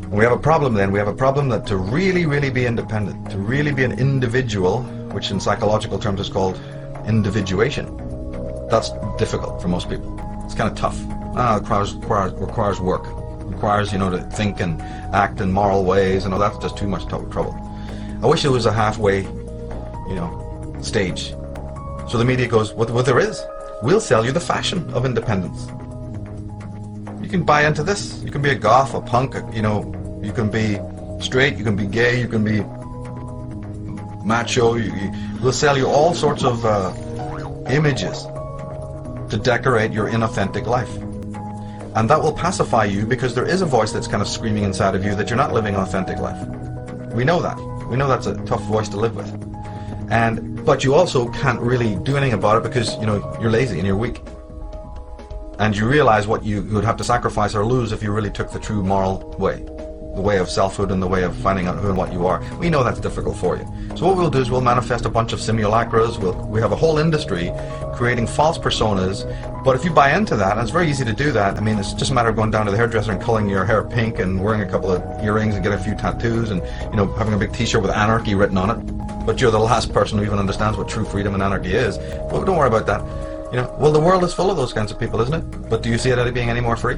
We have a problem then. We have a problem that to really be independent, to really be an individual, which in psychological terms is called individuation, that's difficult for most people. It's kind of tough. Requires work. Requires, to think and act in moral ways, and that's just too much trouble. I wish there was a halfway, stage. So the media goes, what there is. We'll sell you the fashion of independence. You can buy into this. You can be a goth, a punk, you can be straight, you can be gay, you can be macho. We'll sell you all sorts of images to decorate your inauthentic life. And that will pacify you, because there is a voice that's kind of screaming inside of you that you're not living an authentic life. We know that. We know that's a tough voice to live with. But you also can't really do anything about it because, you're lazy and you're weak. And you realize what you would have to sacrifice or lose if you really took the true moral way. The way of selfhood and the way of finding out who and what you are. We know that's difficult for you. So what we'll do is we'll manifest a bunch of simulacras. We have a whole industry creating false personas. But if you buy into that, and it's very easy to do that, it's just a matter of going down to the hairdresser and coloring your hair pink and wearing a couple of earrings and getting a few tattoos and, having a big t-shirt with anarchy written on it. But you're the last person who even understands what true freedom and anarchy is. But don't worry about that. Well, the world is full of those kinds of people, isn't it? But do you see it as being any more free?